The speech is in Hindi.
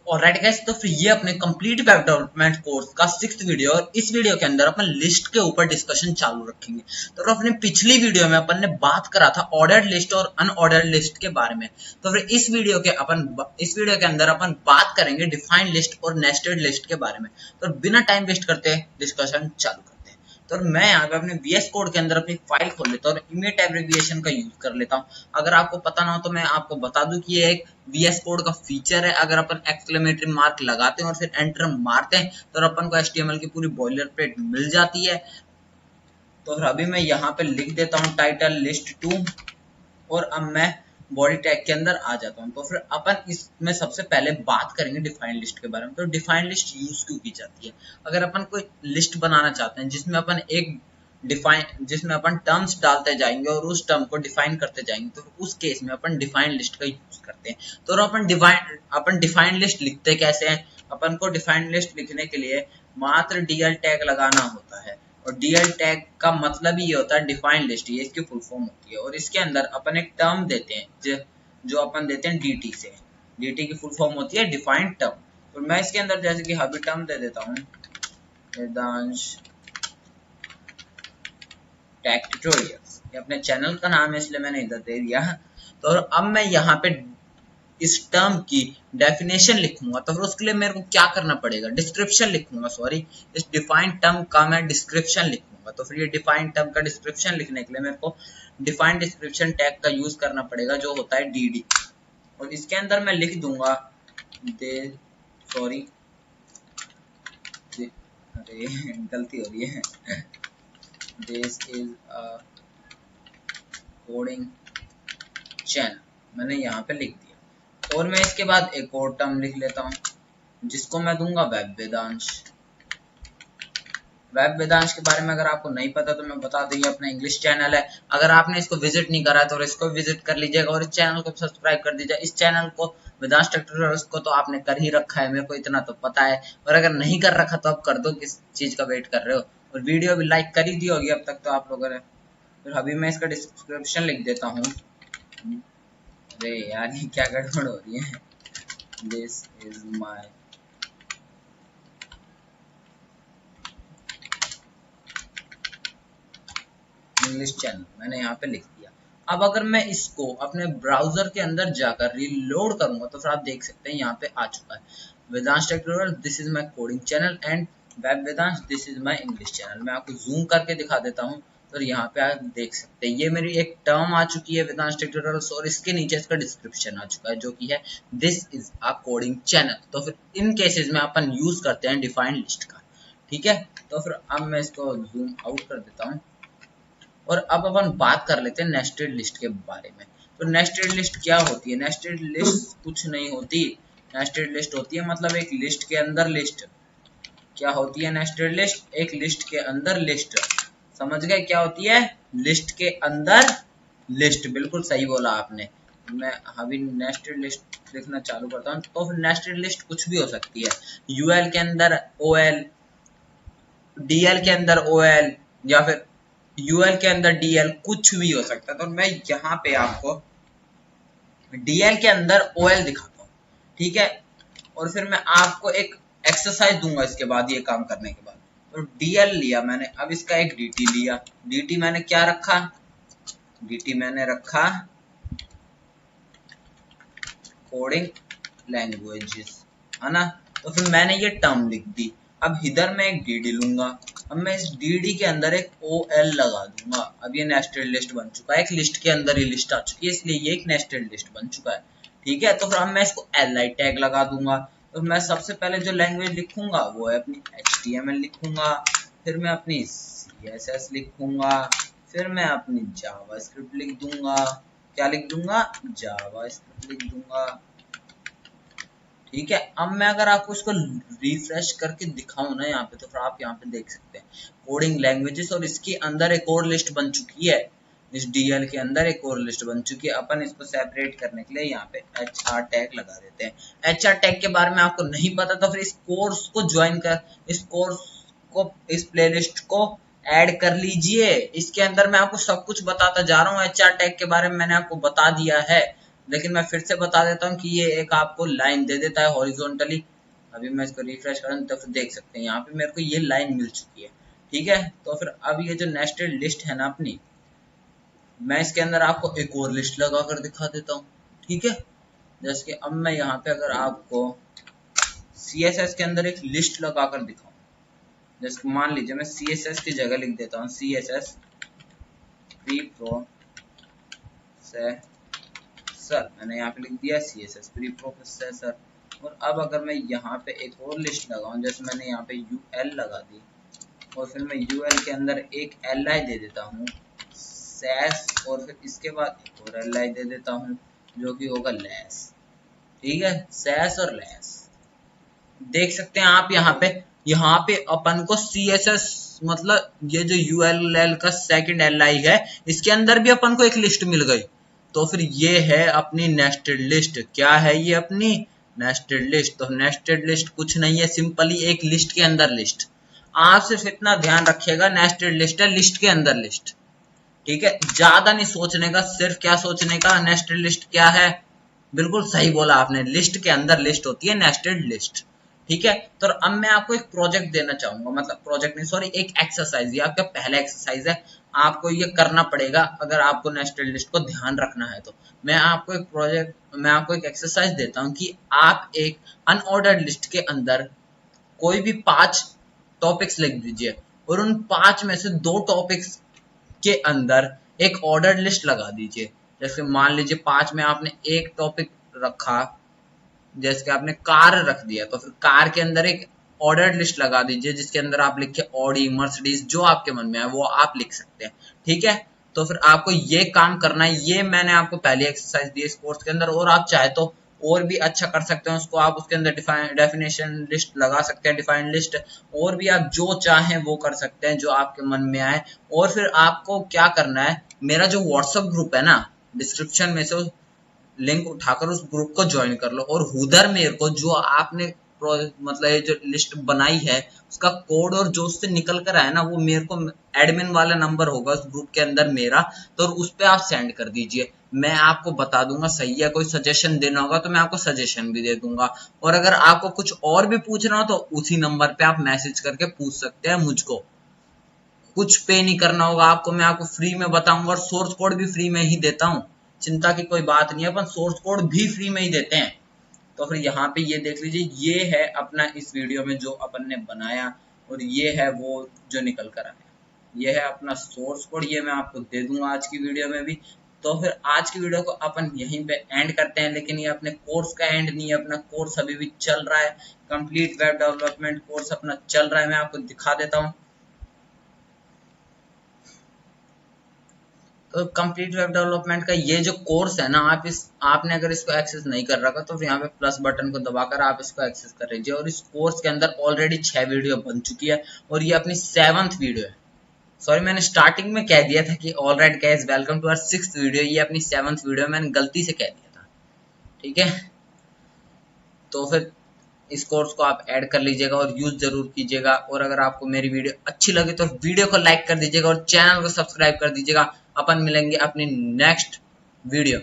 ऑलराइट गाइस, तो फिर ये अपने कंप्लीट वेब डेवलपमेंट कोर्स का 6th वीडियो, और इस वीडियो के अंदर अपन लिस्ट के ऊपर डिस्कशन चालू रखेंगे। तो अपने पिछली वीडियो में अपन ने बात करा था ऑर्डर्ड लिस्ट और अनऑर्डर्ड लिस्ट के बारे में। तो फिर इस वीडियो के अंदर अपन बात करेंगे डिफाइंड लिस्ट और नेस्टेड लिस्ट के बारे में। तो बिना टाइम वेस्ट करते डिस्कशन चालू करते हैं। तो मैं यहाँ पे अपने VS कोड के अंदर अपनी फाइल खोल लेता हूँ और इमेट एब्रिविएशन का यूज कर लेता हूँ। अगर आपको पता ना हो तो मैं आपको बता दूं कि ये एक VS कोड का फीचर है। अगर अपन एक्सक्लेमेटरी मार्क लगाते हैं और फिर एंटर मारते हैं तो अपन को HTML की पूरी बॉयलर प्लेट मिल जाती है। तो फिर अभी मैं यहाँ पे लिख देता हूँ टाइटल list2, और अब मैं बॉडी टैग के अंदर आ जाता हूँ। तो फिर अपन इसमें सबसे पहले बात करेंगे डिफाइंड लिस्ट के बारे में। तो डिफाइंड लिस्ट यूज क्यों की जाती है? अगर अपन कोई लिस्ट बनाना चाहते हैं जिसमें अपन टर्म्स डालते जाएंगे और उस टर्म को डिफाइन करते जाएंगे, तो उस केस में अपन डिफाइंड लिस्ट का यूज करते हैं। तो अपन डिफाइंड लिस्ट लिखते कैसे हैं? अपन को डिफाइंड लिस्ट लिखने के लिए मात्र DL टैग लगाना होता है, और DL टैग का मतलब ही ये होता है डिफाइंड लिस्ट, ये इसकी फुल फॉर्म होती है। और इसके अंदर अपन एक टर्म देते हैं जो अपन देते हैं DT से। DT की फुल फॉर्म होती है डिफाइंड टर्म। तो मैं इसके अंदर जैसे कि हबी टर्म दे देता हूँ वेदांश टेक ट्यूटोरियल्स, ये अपने चैनल का नाम है इसलिए मैंने इधर दे दिया। तो अब मैं यहाँ पे इस टर्म की डेफिनेशन लिखूंगा। तो फिर उसके लिए मेरे को क्या करना पड़ेगा? डिस्क्रिप्शन लिखूंगा, सॉरी, इस डिफाइंड टर्म का मैं डिस्क्रिप्शन लिखूंगा। तो फिर ये डिफाइंड टर्म का डिस्क्रिप्शन लिखने के लिए मेरे को डिफाइंड डिस्क्रिप्शन टैग का यूज करना पड़ेगा, जो होता है DD। और इसके अंदर मैं लिख दूंगा अरे गलती हो रही है, this is a coding channel, मैंने यहाँ पे लिख दिया। और मैं इसके बाद एक और टर्म लिख लेता हूँ जिसको मैं दूंगा वेब वेदांश। वेब वेदांश के बारे में अगर आपको नहीं पता तो मैं बता दूं, ये अपना इंग्लिश चैनल है। अगर आपने इसको विजिट नहीं करा तो इसको विजिट कर लीजिएगा और इस चैनल को सब्सक्राइब कर दीजिए। इस चैनल को वेदांश टेक ट्यूटोरियल्स को तो आपने कर ही रखा है, मेरे को इतना तो पता है। और अगर नहीं कर रखा तो आप कर दो, किस चीज का वेट कर रहे हो। और वीडियो भी लाइक कर ही दी होगी अब तक तो आप लोगों ने। फिर अभी मैं इसका डिस्क्रिप्शन लिख देता हूँ। अरे यार ये क्या गड़बड़ हो रही है। This is my English channel, मैंने यहाँ पे लिख दिया। अब अगर मैं इसको अपने ब्राउजर के अंदर जाकर रीलोड करूंगा तो फिर आप देख सकते हैं यहाँ पे आ चुका है Vedansh tech tutorial, this is my coding channel and web Vedansh, this is my English channel. मैं आपको जूम करके दिखा देता हूँ। तो यहाँ पे आप देख सकते हैं ये मेरी एक टर्म आ चुकी है वेदांश टेक ट्यूटोरियल्स, और इसके नीचे इसका डिस्क्रिप्शन आ चुका है जो कि है this is a coding channel. तो फिर इन केसेस में अपन यूज करते हैं डिफाइंड लिस्ट का, ठीक है। तो फिर अब मैं इसको जूम आउट कर देता हूँ और अब अपन बात कर लेते हैं नेस्टेड लिस्ट के बारे में। तो नेस्टेड लिस्ट क्या होती है? नेस्टेड लिस्ट कुछ नहीं होती। नेस्टेड लिस्ट होती है मतलब एक लिस्ट के अंदर लिस्ट। क्या होती है नेस्टेड लिस्ट? एक लिस्ट के अंदर लिस्ट। समझ गए क्या होती है? लिस्ट के अंदर लिस्ट, बिल्कुल सही बोला आपने। मैं अभी नेस्टेड लिस्ट लिखना चालू करता हूँ। तो फिर नेस्टेड लिस्ट कुछ भी हो सकती है, UL के अंदर OL, DL के अंदर OL, या फिर UL के अंदर DL, कुछ भी हो सकता है। तो मैं यहाँ पे आपको DL के अंदर OL दिखाता हूँ, ठीक है। और फिर मैं आपको एक एक्सरसाइज दूंगा इसके बाद, ये काम करने के बाद। तो DL लिया मैंने, अब इसका एक DT लिया। DT मैंने क्या रखा? DT मैंने रखा कोडिंग लैंग्वेजेस, है ना। तो फिर मैंने ये टर्म लिख दी। अब इधर मैं एक DD लूंगा। अब मैं इस DD के अंदर एक OL लगा दूंगा। अब ये नेस्टेड लिस्ट बन चुका है, एक लिस्ट के अंदर ही लिस्ट आ चुकी है, इसलिए ये एक नेस्टेड लिस्ट बन चुका है, ठीक है। तो फिर अब मैं इसको LI टैग लगा दूंगा। तो मैं सबसे पहले जो लैंग्वेज लिखूंगा वो है अपनी HTML लिखूंगा, फिर मैं अपनी CSS लिखूंगा, फिर मैं अपनी जावास्क्रिप्ट लिख दूंगा। क्या लिख दूंगा? जावास्क्रिप्ट लिख दूंगा, ठीक है। अब मैं अगर आपको इसको रिफ्रेश करके दिखाऊं ना यहाँ पे, तो फिर आप यहाँ पे देख सकते हैं कोडिंग लैंग्वेजेस, और इसके अंदर एक और लिस्ट बन चुकी है। इस DL के अंदर एक और लिस्ट बन चुकी है। अपन इसको सेपरेट करने के लिए यहाँ पे HR टैग लगा देते हैं। HR टैग के बारे में आपको नहीं पता तो फिर इस कोर्स को ज्वाइन कर, इस कोर्स को, इस प्लेलिस्ट को ऐड कर लीजिए। इसके अंदर मैं आपको सब कुछ बताता जा रहा हूँ। HR टैग के बारे में मैंने आपको बता दिया है। लेकिन मैं फिर से बता देता हूँ कि ये एक आपको लाइन दे देता है हॉरिजॉन्टली। अभी मैं इसको रिफ्रेश करूँ तो फिर देख सकते हैं यहाँ पे मेरे को ये लाइन मिल चुकी है। ठीक है, तो फिर अब ये जो नेस्टेड लिस्ट है ना अपनी, मैं इसके अंदर आपको एक और लिस्ट लगा कर दिखा देता हूँ। ठीक है, जैसे कि अब मैं यहाँ पे अगर आपको CSS के अंदर एक लिस्ट लगा कर दिखाऊँ, जैसे मान लीजिए मैं CSS की जगह लिख देता हूँ CSS प्री प्रोसेसर, मैंने यहाँ पे लिख दिया CSS प्री प्रोसेसर। और अब अगर मैं यहाँ पे एक और लिस्ट लगाऊं, जैसे मैंने यहाँ पे UL लगा दी और फिर मैं UL के अंदर एक LI दे देता हूँ सैस, और फिर इसके बाद एक और LI दे देता हूँ जो कि होगा लेस। ठीक है, सैस और लेस। देख सकते हैं आप यहाँ पे अपन को CSS मतलब ये जो ULL का सेकंड LI है, इसके अंदर भी अपन को एक लिस्ट मिल गई। तो फिर ये है अपनी नेस्टेड लिस्ट। क्या है ये अपनी नेस्टेड लिस्ट? तो नेस्टेड लिस्ट कुछ नहीं है, सिंपली एक लिस्ट के अंदर लिस्ट। आप सिर्फ इतना ध्यान रखिएगा, नेस्टेड लिस्ट है लिस्ट के अंदर लिस्ट। ठीक है, ज्यादा नहीं सोचने का, सिर्फ क्या सोचने का, नेस्टेड लिस्ट क्या है। बिल्कुल सही बोला आपने, लिस्ट के अंदर लिस्ट होती है नेस्टेड लिस्ट। ठीक है, तो अब मैं आपको एक प्रोजेक्ट देना चाहूंगा, मतलब प्रोजेक्ट नहीं सॉरी, एक एक्सरसाइज। ये आपका पहला एक्सरसाइज है, आपको ये करना पड़ेगा अगर आपको नेस्टेड लिस्ट को ध्यान रखना है। तो मैं आपको एक एक्सरसाइज देता हूं कि आप एक अनऑर्डर्ड लिस्ट के अंदर कोई भी 5 टॉपिक्स लिख दीजिए और उन 5 में से 2 टॉपिक्स के अंदर एक ऑर्डर्ड लिस्ट लगा दीजिए। जैसे मान लीजिए 5 में आपने एक टॉपिक रखा, जैसे कि आपने कार रख दिया, तो फिर कार के अंदर एक ऑर्डर्ड लिस्ट लगा दीजिए जिसके अंदर आप लिखिए ऑडी, मर्सिडीज, जो आपके मन में है वो आप लिख सकते हैं। ठीक है, तो फिर आपको ये काम करना है। ये मैंने आपको पहली एक्सरसाइज दी इस कोर्स के अंदर, और आप चाहे तो और भी अच्छा कर सकते हैं उसको। आप उसके अंदर डेफिनेशन लिस्ट लगा सकते हैं, डिफाइंड लिस्ट, और भी आप जो चाहें वो कर सकते हैं जो आपके मन में आए। और फिर आपको क्या करना है, मेरा जो व्हाट्सएप ग्रुप है ना, डिस्क्रिप्शन में से लिंक उठाकर उस ग्रुप को ज्वाइन कर लो, और उधर मेरे को जो आपने मतलब ये जो लिस्ट बनाई है उसका कोड और जो उससे निकल कर आया ना, वो मेरे को एडमिन वाला नंबर होगा उस ग्रुप के अंदर मेरा, तो उस पर आप सेंड कर दीजिए। मैं आपको बता दूंगा, सही है, कोई सजेशन देना होगा तो मैं आपको सजेशन भी दे दूंगा। और अगर आपको कुछ और भी पूछना हो तो उसी नंबर पे आप मैसेज करके पूछ सकते हैं मुझको। कुछ पे नहीं करना होगा आपको, मैं आपको फ्री में बताऊंगा, और सोर्स कोड भी फ्री में ही देता हूँ। चिंता की कोई बात नहीं है, अपन सोर्स कोड भी फ्री में ही देते हैं। तो फिर यहाँ पे ये देख लीजिए, ये है अपना इस वीडियो में जो अपन ने बनाया, और ये है वो जो निकल कर आया। ये है अपना सोर्स कोड, ये मैं आपको दे दूंगा आज की वीडियो में भी। तो फिर आज की वीडियो को अपन यहीं पे एंड करते हैं, लेकिन ये अपने कोर्स का एंड नहीं है, अपना कोर्स अभी भी चल रहा है। कंप्लीट वेब डेवलपमेंट कोर्स अपना चल रहा है, मैं आपको दिखा देता हूँ। तो कंप्लीट वेब डेवलपमेंट का ये जो कोर्स है ना, आपने अगर इसको एक्सेस नहीं कर रखा तो फिर यहाँ पे प्लस बटन को दबाकर आप इसको एक्सेस कर लीजिए। और इस कोर्स के अंदर ऑलरेडी 6 वीडियो बन चुकी है, और ये अपनी 7th वीडियो है। सॉरी, मैंने स्टार्टिंग में कह दिया था कि alright guys welcome to our 6th video, ये अपनी 7th वीडियो, मैंने गलती से कह दिया था। ठीक है, तो फिर इस कोर्स को आप ऐड कर लीजिएगा और यूज जरूर कीजिएगा। और अगर आपको मेरी वीडियो अच्छी लगे तो वीडियो को लाइक कर दीजिएगा और चैनल को सब्सक्राइब कर दीजिएगा। अपन मिलेंगे अपनी नेक्स्ट वीडियो।